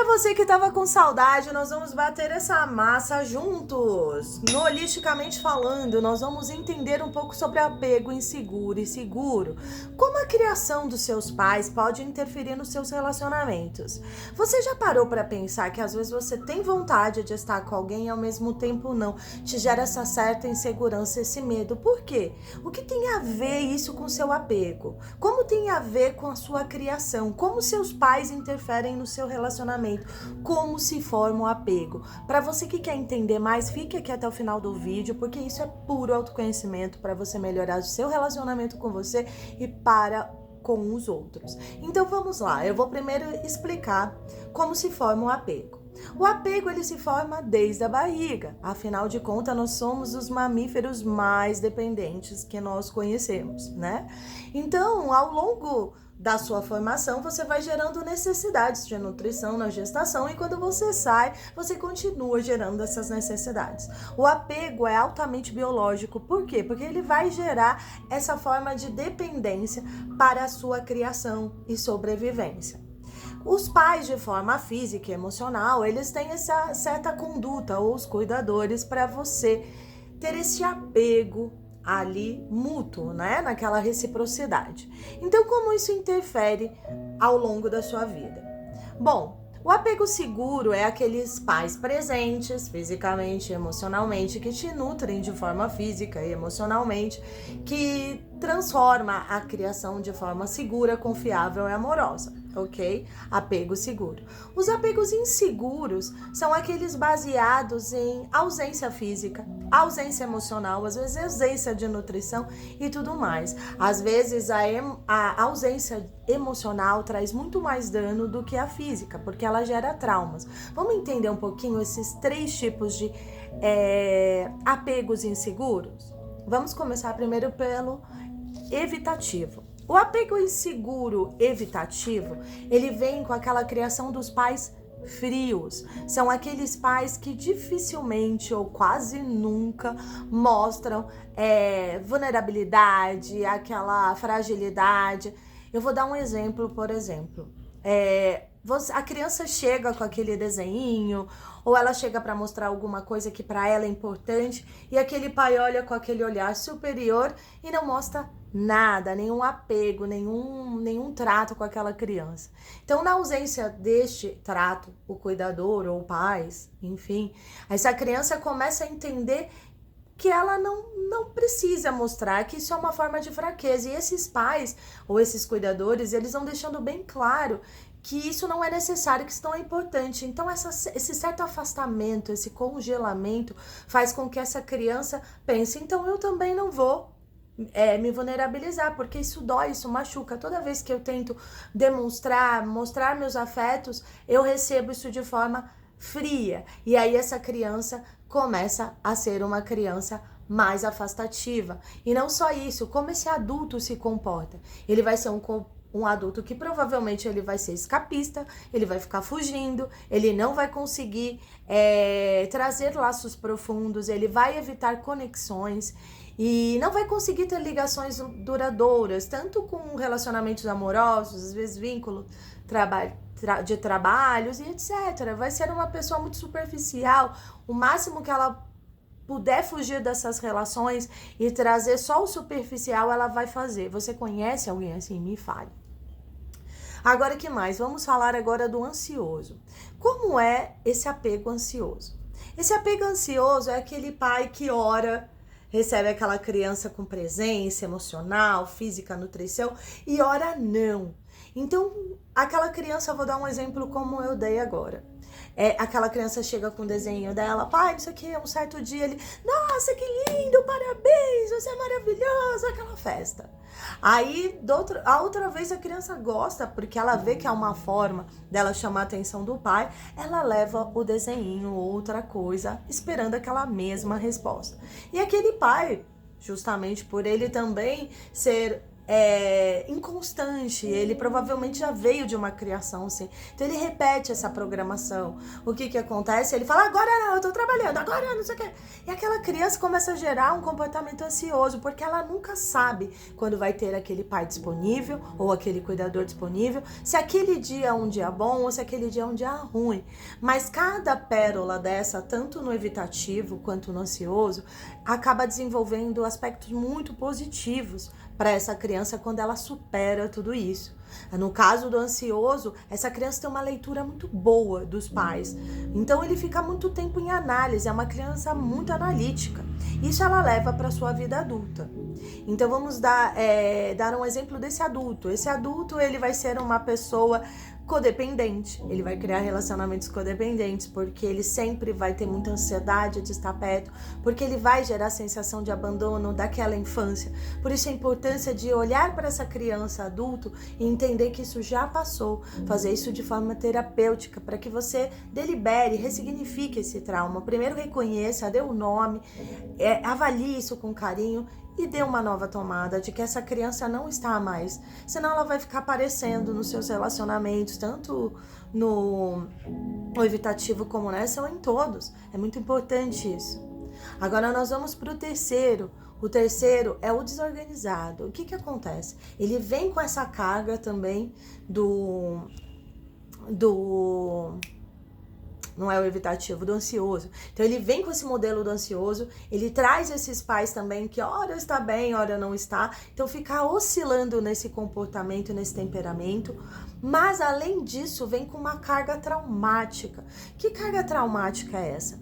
Para você que tava com saudade, nós vamos bater essa massa juntos. No Holisticamente Falando, nós vamos entender um pouco sobre apego inseguro e seguro. Como a criação dos seus pais pode interferir nos seus relacionamentos. Você já parou para pensar que às vezes você tem vontade de estar com alguém e ao mesmo tempo não? Te gera essa certa insegurança, esse medo. Por quê? O que tem a ver isso com o seu apego? Como tem a ver com a sua criação? Como seus pais interferem no seu relacionamento? Como se forma o apego. Para você que quer entender mais, fique aqui até o final do vídeo, porque isso é puro autoconhecimento para você melhorar o seu relacionamento com você e com os outros. Então vamos lá, eu vou primeiro explicar como se forma o apego. O apego ele se forma desde a barriga, afinal de contas nós somos os mamíferos mais dependentes que nós conhecemos, né? Então, ao longo da sua formação, você vai gerando necessidades de nutrição na gestação e quando você sai, você continua gerando essas necessidades. O apego é altamente biológico, por quê? Porque ele vai gerar essa forma de dependência para a sua criação e sobrevivência. Os pais, de forma física e emocional, eles têm essa certa conduta, ou os cuidadores, para você ter esse apego ali mútuo, né? Naquela reciprocidade. Então, como isso interfere ao longo da sua vida? Bom, o apego seguro é aqueles pais presentes, fisicamente e emocionalmente, que te nutrem de forma física e emocionalmente, que transforma a criação de forma segura, confiável e amorosa. Ok? Apego seguro. Os apegos inseguros são aqueles baseados em ausência física, ausência emocional, às vezes ausência de nutrição e tudo mais. Às vezes a ausência emocional traz muito mais dano do que a física, porque ela gera traumas. Vamos entender um pouquinho esses três tipos de apegos inseguros? Vamos começar primeiro pelo evitativo. O apego inseguro evitativo, ele vem com aquela criação dos pais frios. São aqueles pais que dificilmente ou quase nunca mostram vulnerabilidade, aquela fragilidade. Eu vou dar um exemplo, por exemplo. A criança chega com aquele desenho ou ela chega para mostrar alguma coisa que para ela é importante e aquele pai olha com aquele olhar superior e não mostra nada, nenhum apego, nenhum trato com aquela criança. Então, na ausência deste trato, o cuidador ou pais, enfim, essa criança começa a entender que ela não precisa mostrar, que isso é uma forma de fraqueza. E esses pais ou esses cuidadores, eles vão deixando bem claro que isso não é necessário, que isso não é importante. Então, esse certo afastamento, esse congelamento, faz com que essa criança pense, então eu também não vou me vulnerabilizar, porque isso dói, isso machuca. Toda vez que eu tento mostrar meus afetos, eu recebo isso de forma fria. E aí essa criança começa a ser uma criança mais afastativa. E não só isso, como esse adulto se comporta. Ele vai ser um adulto que provavelmente ele vai ser escapista, ele vai ficar fugindo, ele não vai conseguir trazer laços profundos, ele vai evitar conexões e não vai conseguir ter ligações duradouras, tanto com relacionamentos amorosos, às vezes vínculo de trabalhos e etc. Vai ser uma pessoa muito superficial, o máximo que ela puder fugir dessas relações e trazer só o superficial, ela vai fazer. Você conhece alguém assim? Me fale. Agora, o que mais? Vamos falar agora do ansioso. Como é esse apego ansioso? Esse apego ansioso é aquele pai que ora, recebe aquela criança com presença emocional, física, nutrição, e ora não. Então, aquela criança, vou dar um exemplo como eu dei agora. Aquela criança chega com o desenho dela, pai, isso aqui é um certo dia, ele, nossa, que lindo, parabéns, você é maravilhoso, aquela festa. Aí, a outra vez a criança gosta, porque ela vê que é uma forma dela chamar a atenção do pai, ela leva o desenho ou outra coisa, esperando aquela mesma resposta. E aquele pai, justamente por ele também ser inconstante, ele provavelmente já veio de uma criação assim, então ele repete essa programação. O que acontece? Ele fala, agora não, eu tô trabalhando, agora não sei o que, e aquela criança começa a gerar um comportamento ansioso, porque ela nunca sabe quando vai ter aquele pai disponível, ou aquele cuidador disponível, se aquele dia é um dia bom, ou se aquele dia é um dia ruim, mas cada pérola dessa, tanto no evitativo, quanto no ansioso, acaba desenvolvendo aspectos muito positivos para essa criança quando ela supera tudo isso. No caso do ansioso, essa criança tem uma leitura muito boa dos pais. Então ele fica muito tempo em análise, é uma criança muito analítica. Isso ela leva para a sua vida adulta. Então vamos dar um exemplo desse adulto. Esse adulto ele vai ser uma pessoa codependente, ele vai criar relacionamentos codependentes, porque ele sempre vai ter muita ansiedade de estar perto, porque ele vai gerar a sensação de abandono daquela infância. Por isso a importância de olhar para essa criança adulto e entender que isso já passou, fazer isso de forma terapêutica, para que você delibere, ressignifique esse trauma. Primeiro reconheça, dê o nome, avalie isso com carinho e dê uma nova tomada de que essa criança não está mais. Senão ela vai ficar aparecendo nos seus relacionamentos, tanto no evitativo como nessa ou em todos. É muito importante isso. Agora nós vamos para o terceiro. O terceiro é o desorganizado. O que acontece? Ele vem com essa carga também não é o evitativo, do ansioso. Então ele vem com esse modelo do ansioso, ele traz esses pais também que hora está bem, hora não está, então fica oscilando nesse comportamento, nesse temperamento, mas além disso vem com uma carga traumática. Que carga traumática é essa?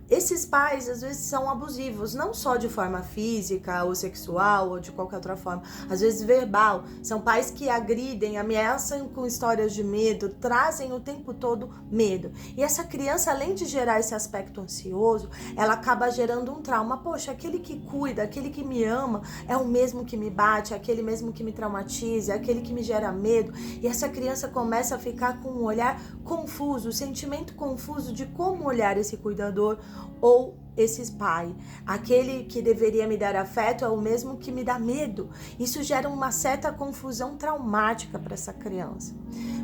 Esses pais às vezes são abusivos, não só de forma física ou sexual ou de qualquer outra forma, às vezes verbal. São pais que agridem, ameaçam com histórias de medo, trazem o tempo todo medo. E essa criança, além de gerar esse aspecto ansioso, ela acaba gerando um trauma. Poxa, aquele que cuida, aquele que me ama, é o mesmo que me bate, é aquele mesmo que me traumatiza, é aquele que me gera medo. E essa criança começa a ficar com um olhar confuso, o sentimento confuso de como olhar esse cuidador ou esse pai. Aquele que deveria me dar afeto é o mesmo que me dá medo. Isso gera uma certa confusão traumática para essa criança.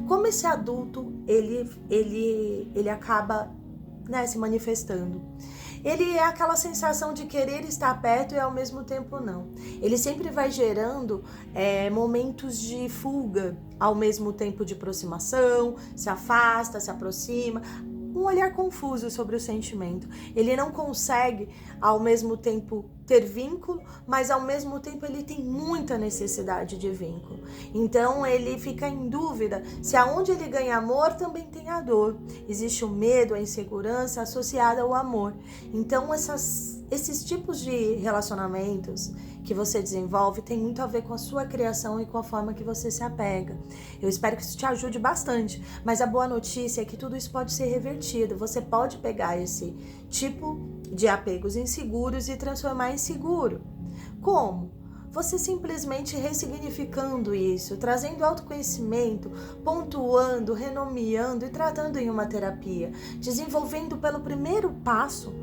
Como esse adulto ele acaba, né, se manifestando? Ele é aquela sensação de querer estar perto e ao mesmo tempo não. Ele sempre vai gerando momentos de fuga, ao mesmo tempo de aproximação, se afasta, se aproxima. Um olhar confuso sobre o sentimento. Ele não consegue, ao mesmo tempo, ter vínculo, mas ao mesmo tempo ele tem muita necessidade de vínculo. Então ele fica em dúvida se aonde ele ganha amor também tem a dor. Existe o medo, a insegurança associada ao amor. Então esses tipos de relacionamentos que você desenvolve tem muito a ver com a sua criação e com a forma que você se apega. Eu espero que isso te ajude bastante, mas a boa notícia é que tudo isso pode ser revertido. Você pode pegar esse tipo de apegos inseguros e transformar em seguro. Como? Você simplesmente ressignificando isso, trazendo autoconhecimento, pontuando, renomeando e tratando em uma terapia, desenvolvendo pelo primeiro passo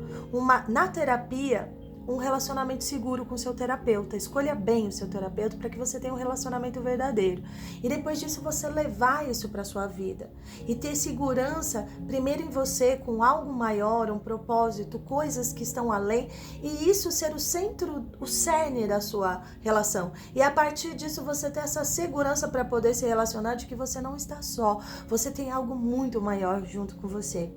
na terapia um relacionamento seguro com o seu terapeuta. Escolha bem o seu terapeuta para que você tenha um relacionamento verdadeiro. E depois disso você levar isso para sua vida. E ter segurança primeiro em você, com algo maior, um propósito, coisas que estão além. E isso ser o centro, o cerne da sua relação. E a partir disso você ter essa segurança para poder se relacionar de que você não está só. Você tem algo muito maior junto com você.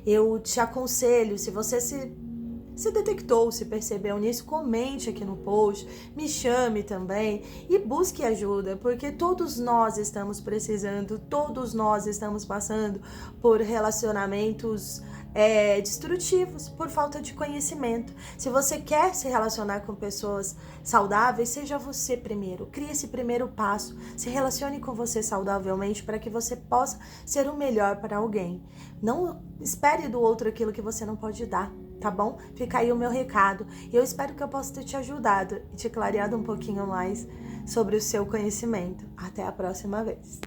Eu te aconselho, se você se detectou, se percebeu nisso, comente aqui no post, me chame também e busque ajuda, porque todos nós estamos precisando, todos nós estamos passando por relacionamentos destrutivos, por falta de conhecimento. Se você quer se relacionar com pessoas saudáveis, seja você primeiro, crie esse primeiro passo, se relacione com você saudavelmente para que você possa ser o melhor para alguém. Não espere do outro aquilo que você não pode dar. Tá bom? Fica aí o meu recado. E eu espero que eu possa ter te ajudado e te clareado um pouquinho mais sobre o seu conhecimento. Até a próxima vez.